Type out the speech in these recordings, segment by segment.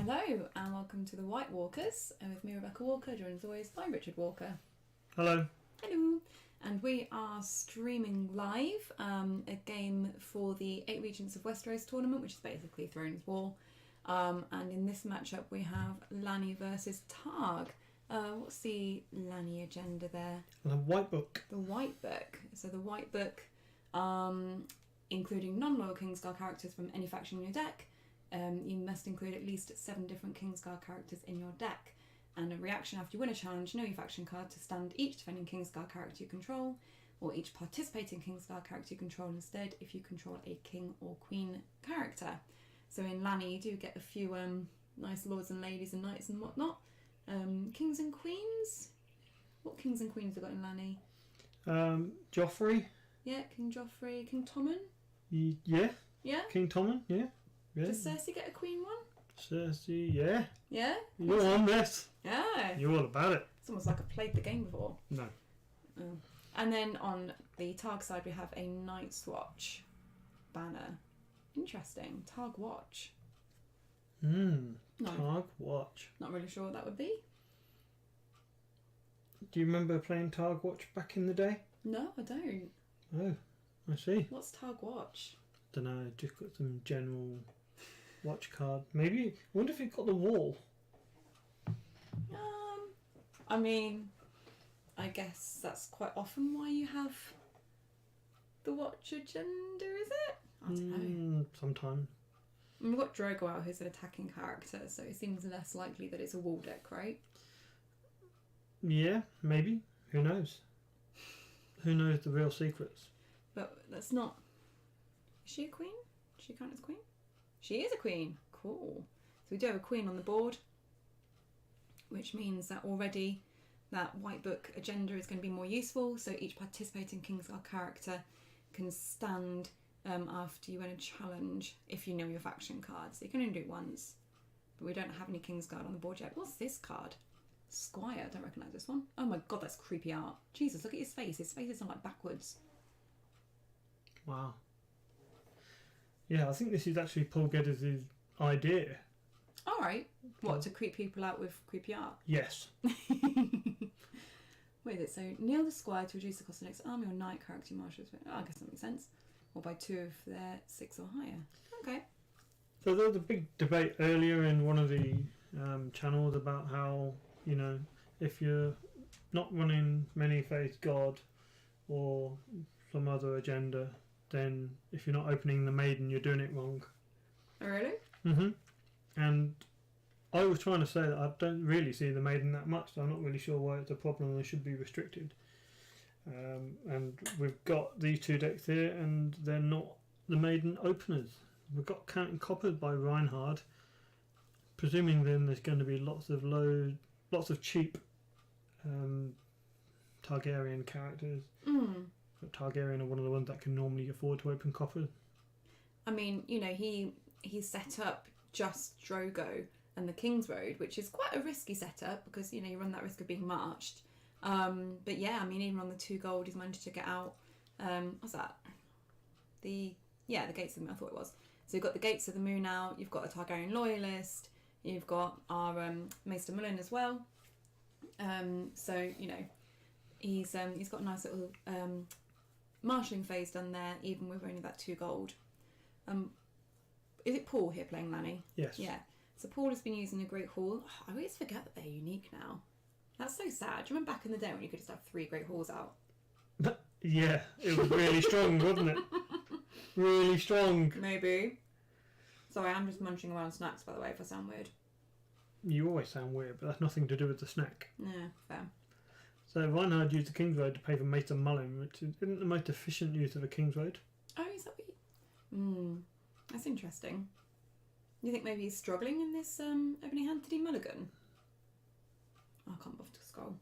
Hello and welcome to the White Walkers, and with me Rebecca Walker, joined as always by Richard Walker. Hello. Hello. And we are streaming live a game for the 8 Regents of Westeros tournament, which is basically Thrones War. And in this matchup we have Lanny versus Targ. What's the Lanny agenda there? The White Book. The White Book. So the White Book, including non-loyal Kingsguard characters from any faction in your deck. You must include at least 7 different Kingsguard characters in your deck. And a reaction after you win a challenge, know your faction card to stand each defending Kingsguard character you control, or each participating Kingsguard character you control instead if you control a King or Queen character. So in Lanny you do get a few nice lords and ladies and knights and whatnot. Kings and Queens? What Kings and Queens have got in Lanny? Joffrey. Yeah, King Joffrey. King Tommen? Yeah. Yeah? King Tommen, yeah. Does Cersei get a Queen one? Cersei, yeah. Yeah? You're on this. Yeah. You're all about it. It's almost like I've played the game before. No. Oh. And then on the Targ side we have a Night's Watch banner. Interesting. Targ Watch. Targ Watch. Not really sure what that would be. Do you remember playing Targ Watch back in the day? No, I don't. Oh, I see. What's Targ Watch? Don't know, just got some general watch card. Maybe, I wonder if it got the wall. I mean, I guess that's quite often why you have the watch agenda, is it? I don't know. Sometimes. I mean, we've got Drogo out who's an attacking character, so it seems less likely that it's a wall deck, right? Yeah, maybe. Who knows? Who knows the real secrets? But that's not... Is she a queen? Does she count as queen? She is a queen. Cool. So we do have a queen on the board, which means that already that White Book agenda is going to be more useful. So each participating Kingsguard character can stand after you win a challenge if you know your faction card. So you can only do it once. But we don't have any Kingsguard on the board yet. What's this card? Squire. I don't recognise this one. Oh my god, that's creepy art. Jesus, look at his face. His face is like backwards. Wow. Yeah, I think this is actually Paul Geddes' idea. Alright. What, to creep people out with creepy art? Yes. Wait a minute, so kneel the squire to reduce the cost of the next army or knight character marshals. Oh, I guess that makes sense. Or by 2 if they're 6 or higher. Okay. So there was a big debate earlier in one of the channels about how, you know, if you're not running Many Faith God or some other agenda, then if you're not opening the Maiden, you're doing it wrong. Oh, really? And I was trying to say that I don't really see the Maiden that much, so I'm not really sure why it's a problem and they should be restricted. And we've got these 2 decks here, and they're not the Maiden openers. We've got Counting Coppers by Reinhard. Presuming then there's going to be lots of cheap Targaryen characters. But Targaryen are one of the ones that can normally afford to open coppers. I mean, you know, he set up just Drogo and the King's Road, which is quite a risky setup because, you know, you run that risk of being marched. But yeah, I mean, even on the 2 gold, he's managed to get out. What's that? The Gates of the Moon, I thought it was. So you've got the Gates of the Moon out. You've got a Targaryen loyalist. You've got our Maester Mullen as well. So you know, he's got a nice little marshalling phase done there, even with only that 2 gold. Is it Paul here playing Lanny? Yes. Yeah. So Paul has been using the Great Hall. Oh, I always forget that they're unique now. That's so sad. Do you remember back in the day when you could just have 3 Great Halls out? Yeah, it was really strong, wasn't it? Really strong. Maybe. Sorry, I'm just munching away on snacks, by the way, if I sound weird. You always sound weird, but that's nothing to do with the snack. Yeah, fair. So Reinhard used the King's Road to pay for Maester Mullen, which isn't the most efficient use of a King's Road. Oh, is that what you... That's interesting. You think maybe he's struggling in this opening hand? Did he mulligan? Oh, I can't bother to scroll.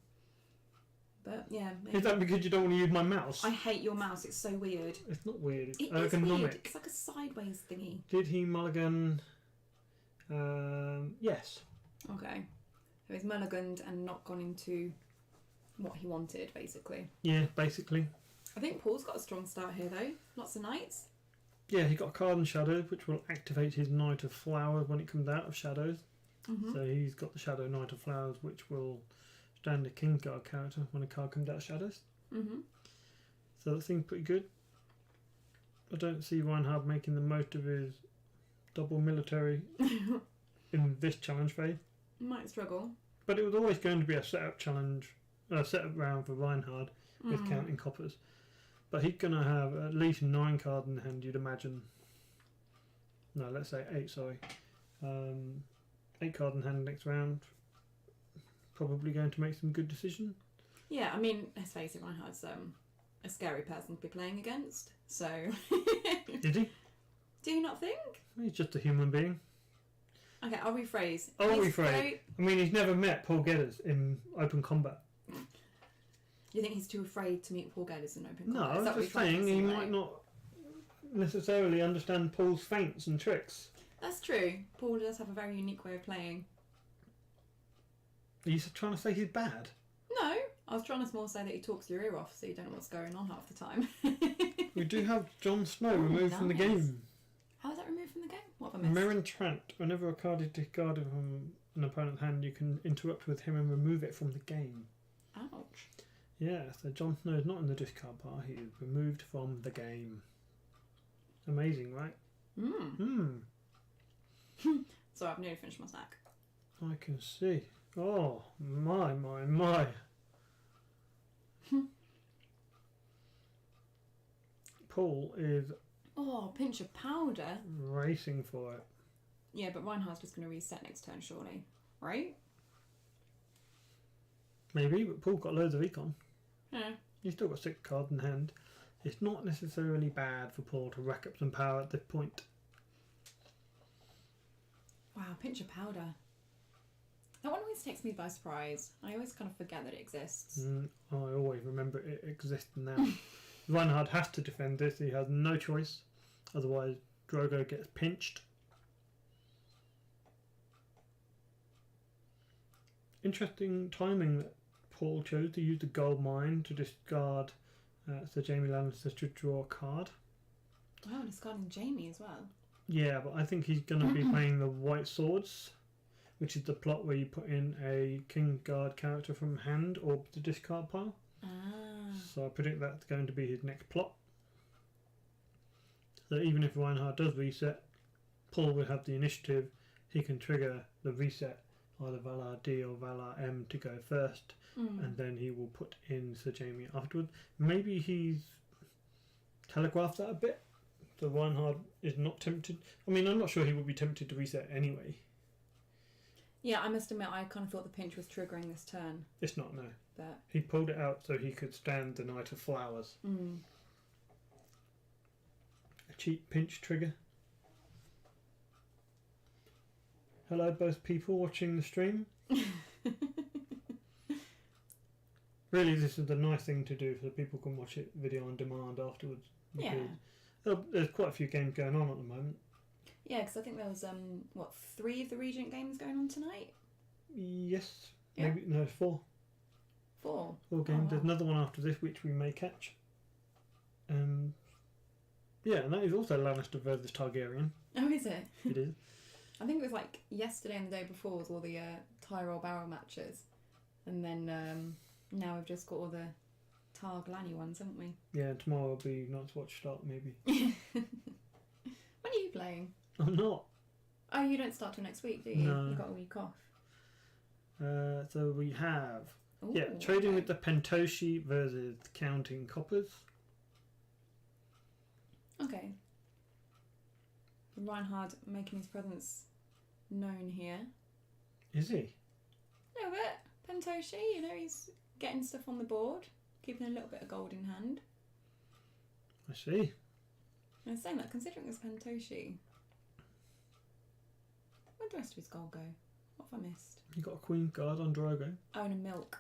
But yeah, maybe. Is that because you don't want to use my mouse? I hate your mouse, it's so weird. It's not weird, it's It ergonomic. is weird. It's like a sideways thingy. Did he mulligan? Yes. Okay. So he's mulliganed and not gone into what he wanted, basically. Yeah, basically. I think Paul's got a strong start here, though. Lots of knights. Yeah, he got a card in Shadows, which will activate his Knight of Flowers when it comes out of Shadows. So he's got the Shadow Knight of Flowers, which will stand a Kingsguard character when a card comes out of Shadows. So that seems pretty good. I don't see Reinhard making the most of his double military in this challenge phase. Might struggle. But it was always going to be a setup challenge, a setup round for Reinhard with counting coppers. But he's going to have at least 9 cards in hand, you'd imagine. No, let's say 8, sorry. 8 cards in hand next round. Probably going to make some good decisions. Yeah, I mean, let's face it, Reinhard's a scary person to be playing against. So. Did he? Do you not think? He's just a human being. Okay, I'll rephrase. I mean, he's never met Paul Geddes in open combat. You think he's too afraid to meet Paul Geddes in open No, combat? I was just saying he might not necessarily understand Paul's feints and tricks. That's true. Paul does have a very unique way of playing. Are you trying to say he's bad? No, I was trying to more say that he talks your ear off, so you don't know what's going on half the time. We do have Jon Snow removed from the game. How is that removed from the game? What have I missed? Meryn Trant. Whenever a card is discarded from an opponent's hand, you can interrupt with him and remove it from the game. Ouch. Yeah, so Jon Snow is not in the discard pile. He is removed from the game. Amazing, right? So I've nearly finished my snack. I can see. Oh, my. Paul is... Oh, a pinch of powder. Racing for it. Yeah, but Reinhardt's just going to reset next turn, surely. Right? Maybe, but Paul got loads of econ. Yeah. He's still got 6 cards in hand. It's not necessarily bad for Paul to rack up some power at this point. Wow, pinch of powder. That one always takes me by surprise. I always kind of forget that it exists. I always remember it exists now. Reinhard has to defend this. He has no choice. Otherwise, Drogo gets pinched. Interesting timing that Paul chose to use the gold mine to discard Sir Jaime Lannister to draw a card. Wow, discarding Jaime as well. Yeah, but I think he's going to be playing the White Swords, which is the plot where you put in a Kingsguard character from hand or the discard pile. So I predict that's going to be his next plot. So even if Reinhard does reset, Paul will have the initiative. He can trigger the reset, either Valar D or Valar M to go first, and then he will put in Sir Jaime afterwards. Maybe he's telegraphed that a bit, so Reinhard is not tempted. I mean, I'm not sure he would be tempted to reset anyway. Yeah, I must admit, I kind of thought the pinch was triggering this turn. It's not, no. But he pulled it out so he could stand the Knight of Flowers. A cheap pinch trigger. Hello, both people watching the stream. Really, this is the nice thing to do so people can watch it video on demand afterwards. Yeah. There's quite a few games going on at the moment. Yeah, because I think there was 3 of the Regent games going on tonight. Yes, yeah. Maybe no 4. 4 games. Oh, wow. There's another one after this which we may catch. Yeah, and that is also Lannister versus Targaryen. Oh, is it? It is. I think it was like yesterday and the day before was all the Tyrell Barrow matches, and then now we've just got all the Targaryen ones, haven't we? Yeah, tomorrow will be Night's Watch start maybe. When are you playing? I'm not. Oh, you don't start till next week, do you? No. You've got a week off. So we have Ooh, trading okay. with the Pentoshi versus counting coppers. Okay. Reinhard making his presence known here. Is he? A little bit. Pentoshi, you know, he's getting stuff on the board, keeping a little bit of gold in hand. I see. And saying that, considering it's Pentoshi, where'd the rest of his gold go? What have I missed? You got a Queen Guard on Drogo. Oh, and a milk.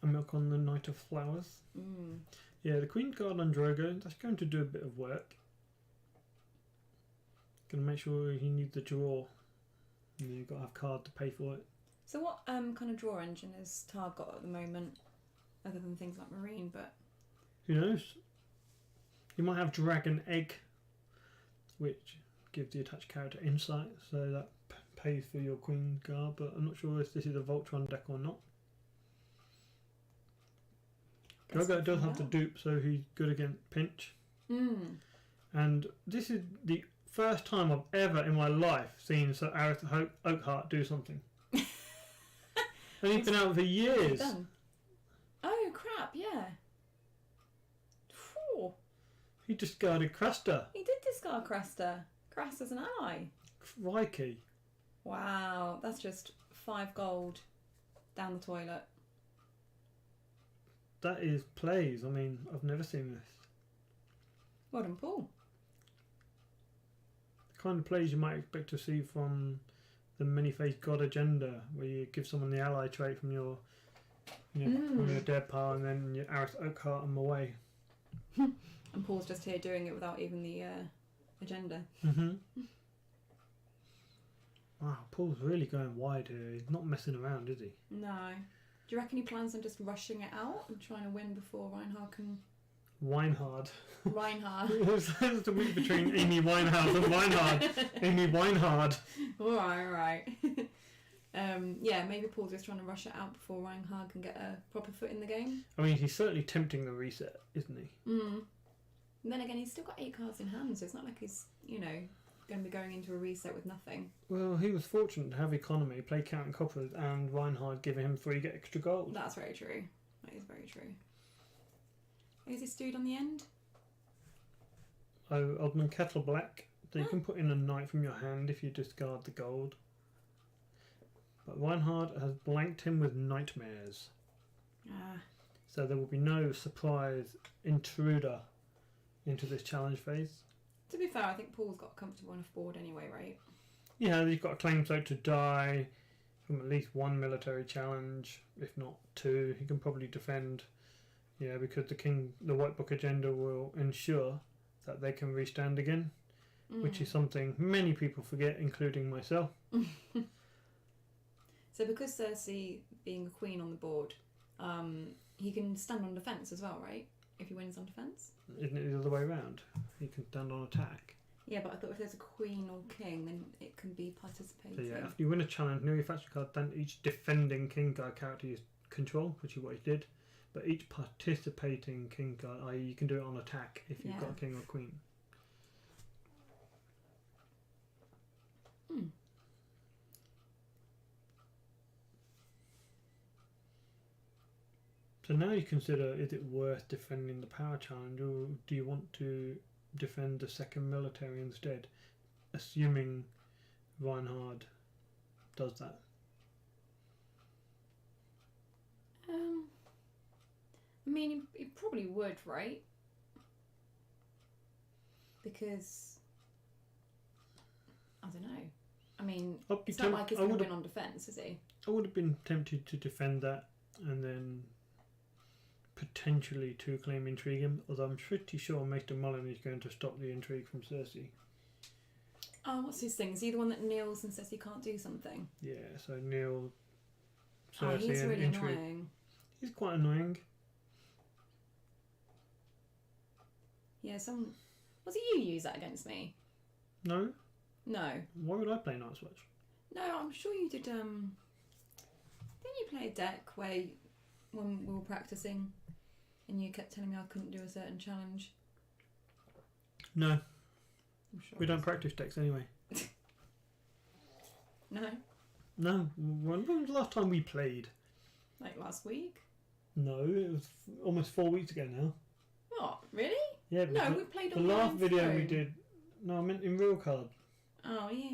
A milk on the Knight of Flowers. Yeah, the Queen Guard on Drogo, that's going to do a bit of work. Going to make sure he needs the draw. And you've got to have card to pay for it. So what kind of draw engine has Tar got at the moment? Other than things like Marine, but... Who knows? You might have Dragon Egg, which gives the attached character insight, so that pays for your Queen Guard, but I'm not sure if this is a Voltron deck or not. Drogo does have the dupe, so he's good against pinch. And this is the first time I've ever in my life seen Sir Areth Oakhart do something. And he's been out for years. Oh crap! Yeah. Phew. He discarded Cresta. He did discard Cresta. Cresta's an ally. Crikey. Wow, that's just 5 gold down the toilet. That is plays. I mean, I've never seen this. Well done, Paul. The kind of plays you might expect to see from the many-faced god agenda, where you give someone the ally trait from your from your dead pile, and then you Areth Oakhart them away. And Paul's just here doing it without even the agenda. Wow, Paul's really going wide here. He's not messing around, is he? No. Do you reckon he plans on just rushing it out and trying to win before Reinhard can... Reinhard. Reinhard. It's the week between Amy Winehouse and Reinhard. Amy Weinhard. Alright. Yeah, maybe Paul's just trying to rush it out before Reinhard can get a proper foot in the game. I mean, he's certainly tempting the reset, isn't he? And then again, he's still got 8 cards in hand, so it's not like he's, going to be going into a reset with nothing. Well, he was fortunate to have economy, play counting coppers, and Reinhard giving him 3 get extra gold. That's very true. That is very true. Is he stewed on the end? Oh, Oddman Kettle Black. So you can put in a knight from your hand if you discard the gold. But Reinhard has blanked him with nightmares. So there will be no surprise intruder into this challenge phase. To be fair, I think Paul's got comfortable enough board anyway, right? Yeah, he's got a claim soak to die from at least 1 military challenge, if not 2. He can probably defend, because the White Book agenda will ensure that they can restand again, which is something many people forget, including myself. So because Cersei being a queen on the board, he can stand on defence as well, right? If he wins on defence? Isn't it the other way around? He can stand on attack. Yeah, but I thought if there's a queen or king, then it can be participating. So yeah, after you win a challenge, near your faction card, then each defending king guard character you control, which is what he did. But each participating king guard, i.e. you can do it on attack if you've got a king or queen. So now you consider, is it worth defending the power challenge, or do you want to defend the second military instead, assuming Reinhard does that? I mean, he probably would, right? Because I don't know. I mean, it's not like he's going to win on defence, is he? I would have been tempted to defend that and then potentially to claim intrigue him, although I'm pretty sure Maester Mullen is going to stop the intrigue from Cersei. Oh, what's his thing? Is he the one that kneels and says he can't do something? Yeah, so Neil, Cersei, he's and really intrigue. annoying. He's quite annoying. Yeah, was it you use that against me? No. No. Why would I play Night's Watch? No, I'm sure you did. Didn't you play a deck where when we were practicing and you kept telling me I couldn't do a certain challenge? No. I'm sure We don't practice decks anyway. No? No. When was the last time we played? Like last week? No, it was almost 4 weeks ago now. What? Really? Yeah. No, we played the on last video phone. we did. No, I meant in real card. Oh, yeah.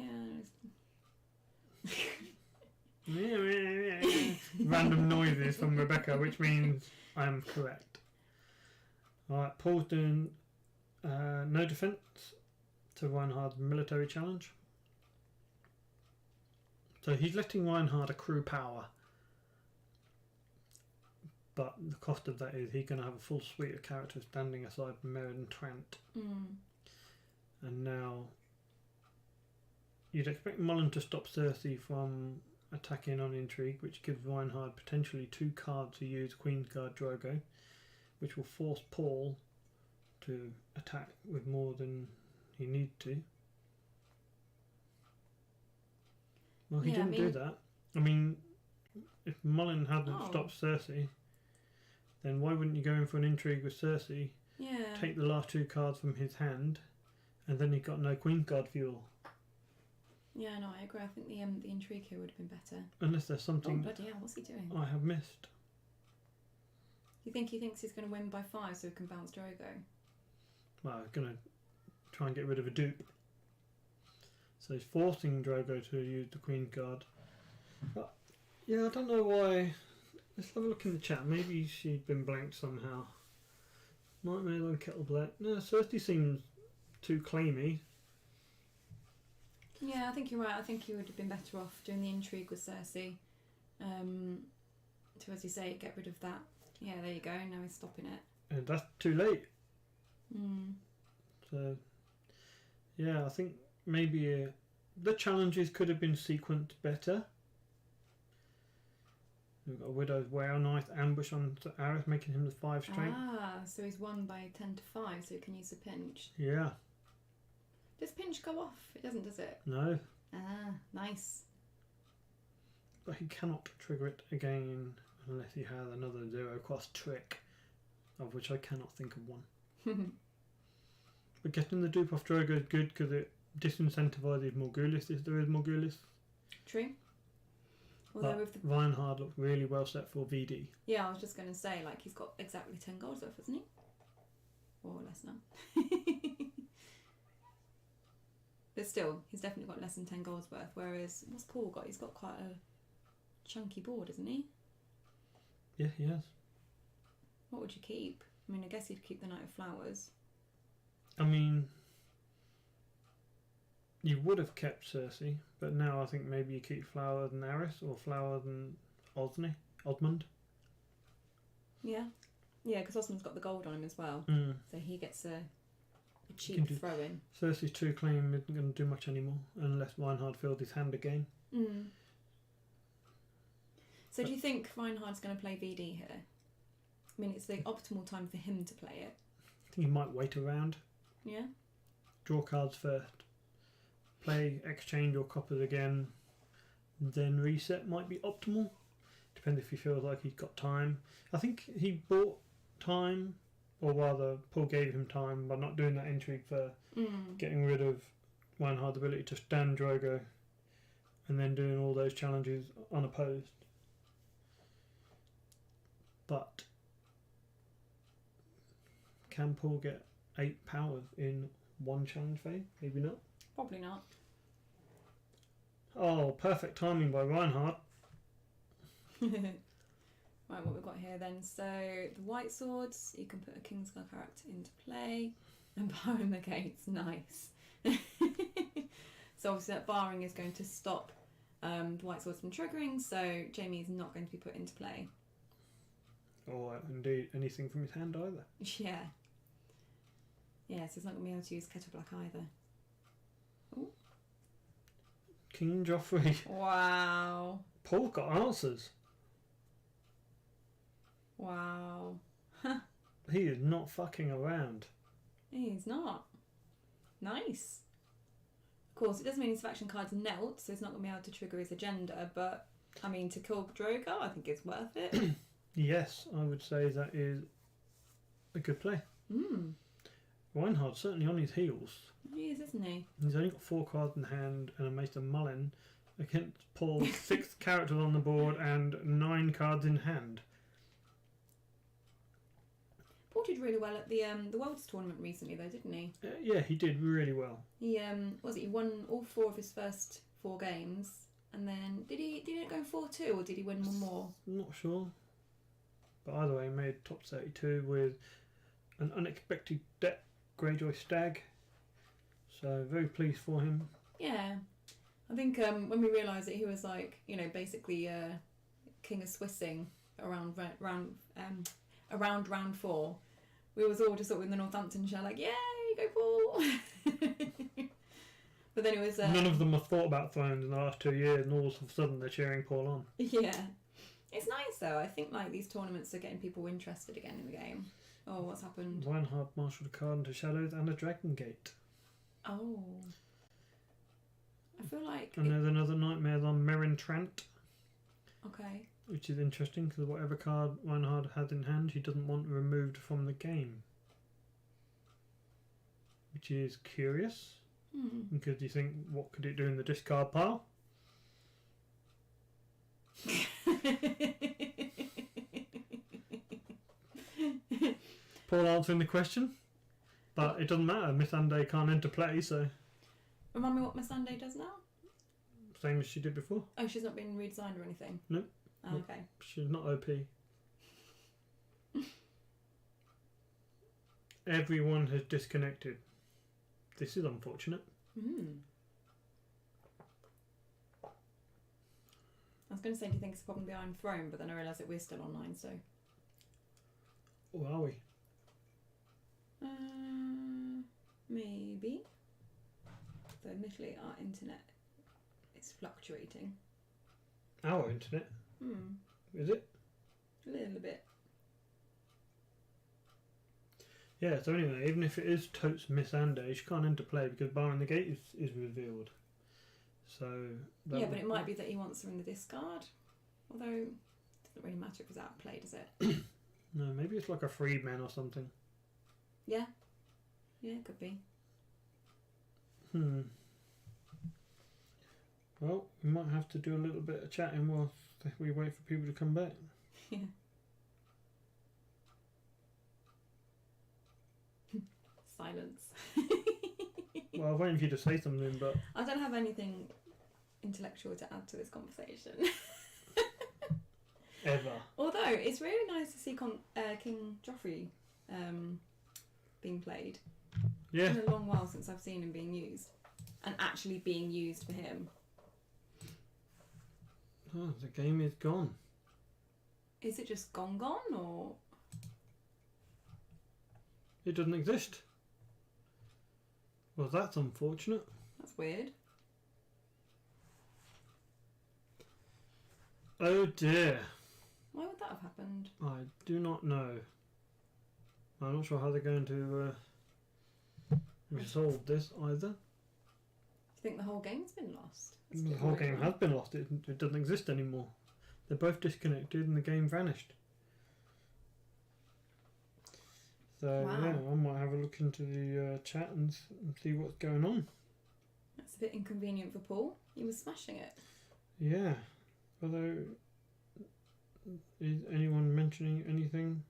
Random noises from Rebecca, which means I am correct. Alright, Paul's doing no defence to Reinhard's military challenge. So he's letting Reinhard accrue power. But the cost of that is he's going to have a full suite of characters standing aside Meryn and Trant. And now you'd expect Mullen to stop Cersei from attacking on intrigue, which gives Reinhard potentially 2 cards to use Queen's Guard Drogo, which will force Paul to attack with more than he needs to. Well, he didn't do that. I mean, if Mullen hadn't stopped Cersei, then why wouldn't you go in for an intrigue with Cersei? Yeah. Take the last 2 cards from his hand, and then he got no Queen card fuel. Yeah, no, I agree. I think the intrigue here would have been better. Unless there's something. Oh bloody hell! What's he doing? I have missed. You think he thinks he's going to win by 5 so he can bounce Drogo? Well, I'm going to try and get rid of a dupe. So he's forcing Drogo to use the Queen card. But, yeah, I don't know why. Let's have a look in the chat. Maybe she'd been blanked somehow. Nightmare on Kettle Black. No, Cersei seems too claimy. Yeah, I think you're right. I think he would have been better off doing the intrigue with Cersei. To, as you say, get rid of that. Yeah, there you go. Now he's stopping it. And that's too late. Mm. So, yeah, I think maybe the challenges could have been sequenced better. We've got a Widow's Wail, nice ambush on Aerys, making him the 5 strength. Ah, so he's won by 10 to 5, so he can use a pinch. Yeah. Does pinch go off? It doesn't, does it? No. Ah, nice. But he cannot trigger it again unless he has another 0-cost trick, of which I cannot think of one. But getting the dupe off Drogo is good because it disincentivises Morghulis if there is Morghulis. True. Although But Reinhard looks really well set for VD. Yeah, I was just going to say, like, he's got exactly 10 goals worth, hasn't he? Or less now. But still, he's definitely got less than 10 goals worth. Whereas, what's Paul got? He's got quite a chunky board, isn't he? Yeah, he has. What would you keep? I mean, I guess you'd keep the Knight of Flowers. I mean, you would have kept Cersei, but now I think maybe you keep Flower than Aerys or Flower than Osmond. Yeah. Yeah, because Osmond's got the gold on him as well. Mm. So he gets a cheap throw-in. Cersei's 2 claim isn't going to do much anymore unless Reinhard fills his hand again. Mm. So do you think Reinhard's going to play VD here? I mean, it's the optimal time for him to play it. I think he might wait around. Yeah? Draw cards first. Play, exchange or coppers again. Then reset might be optimal. Depends if he feels like he's got time. I think he bought time, or rather Paul gave him time by not doing that intrigue for getting rid of Reinhard's ability to stand Drogo and then doing all those challenges unopposed. But can Paul get 8 powers in one challenge phase? Maybe not. Probably not. Oh, perfect timing by Reinhard. Right, what we've got here then. So the white swords, you can put a Kingsguard character into play and barring the gates. Nice. So obviously that barring is going to stop the white swords from triggering, so Jamie is not going to be put into play. Or indeed anything from his hand either. Yeah. Yeah, so he's not going to be able to use Kettle Black either. Ooh. King Joffrey. Wow. Paul's got answers. Wow. He is not fucking around. He's not. Nice. Of course, it doesn't mean his faction cards knelt, so he's not going to be able to trigger his agenda, but, I mean, to kill Drogo, I think it's worth it. Yes, I would say that is a good play. Mm. Reinhard's certainly on his heels. He is, isn't he? He's only got 4 cards in hand and a Maester Mullen against Paul's 6 characters on the board and 9 cards in hand. Paul did really well at the Worlds tournament recently, though, didn't he? Yeah, he did really well. He he won all 4 of his first 4 games, and then did he go 4-2 or did he win one more? I'm not sure, but either way, he made top 32 with an unexpected deck, Greyjoy Stag. So very pleased for him. Yeah, I think when we realised that he was like, basically king of Swissing around round 4, we was all just sort of in the Northamptonshire like, yay, go Paul. But then it was none of them have thought about Thrones in the last 2 years, and all of a sudden they're cheering Paul on. Yeah, it's nice though. I think like these tournaments are getting people interested again in the game. Oh, what's happened? Reinhard marshalled a card into Shadows and a Dragon Gate. Oh, feel like... And there's another nightmare on Meryn Trant, Okay. which is interesting because whatever card Reinhard has in hand, he doesn't want removed from the game. Which is curious, because you think, what could it do in the discard pile? Paul answering the question, but it doesn't matter. Missandei can't enter play, so Remind me what Missandei does now? same as she did before. Oh, she's not been redesigned or anything? No. Oh, Nope. okay. She's not OP. Everyone has disconnected. This is unfortunate. I was going to say, do you think it's a problem behind Throne? But then I realised that we're still online, so... Or are we? Maybe. Though admittedly our internet is fluctuating. Our internet? Is it? A little bit. Yeah, so anyway, even if it is totes Missandei, she can't enter play because Barring the Gate is revealed. So... Yeah, but it might be that he wants her in the discard. Although, it doesn't really matter if it's out of play, does it? No, maybe it's like a freedman or something. Yeah. Yeah, it could be. Well, we might have to do a little bit of chatting while we wait for people to come back. Yeah. Silence. Well, I was waiting for you to say something, but... I don't have anything intellectual to add to this conversation. Ever. Although, it's really nice to see King Joffrey being played. Yeah. It's been a long while since I've seen him being used. And actually being used for him. Oh, the game is gone. Is it just gone, or...? It doesn't exist. Well, that's unfortunate. That's weird. Oh dear. Why would that have happened? I do not know. I'm not sure how they're going to resolve this either. Do you think the whole game's been lost? The whole game has been lost. It doesn't exist anymore. They're both disconnected and the game vanished. So Wow. yeah, I might have a look into the chat and see what's going on. That's a bit inconvenient for Paul. He was smashing it. Yeah. Although, is anyone mentioning anything?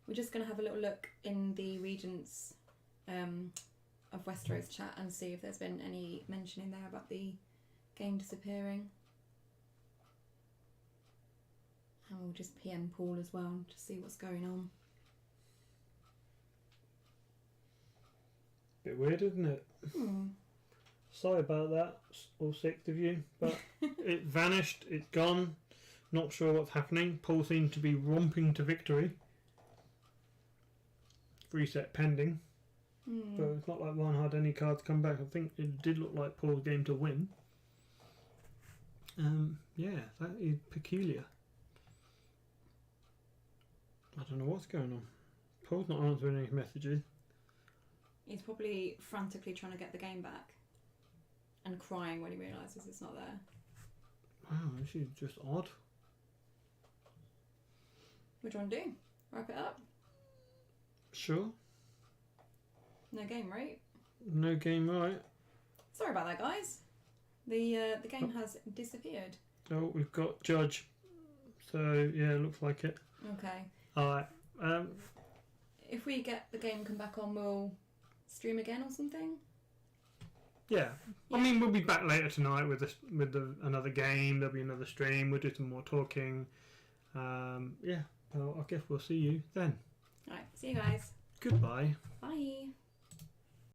We're just going to have a little look in the Regents of Westeros chat and see if there's been any mention in there about the game disappearing. And we'll just PM Paul as well to see what's going on. Bit weird, isn't it? Sorry about that, all 6 of you, but it vanished, it's gone, not sure what's happening. Paul seemed to be romping to victory. Reset pending, but it's not like one had any cards come back. I think it did look like Paul's game to win. Yeah, that is peculiar. I don't know what's going on. Paul's not answering any messages. He's probably frantically trying to get the game back and crying when he realises it's not there. Wow, this is just odd. What do you want to do? Wrap it up? Sure. No game, right? No game, right? Sorry about that, guys. The game has disappeared. Oh, we've got Judge. So, yeah, looks like it. Okay. Alright. If we get the game come back on, we'll stream again or something? Yeah. I mean, we'll be back later tonight with another game. There'll be another stream. We'll do some more talking. Yeah. Well, I guess we'll see you then. Alright, see you guys. Goodbye. Bye.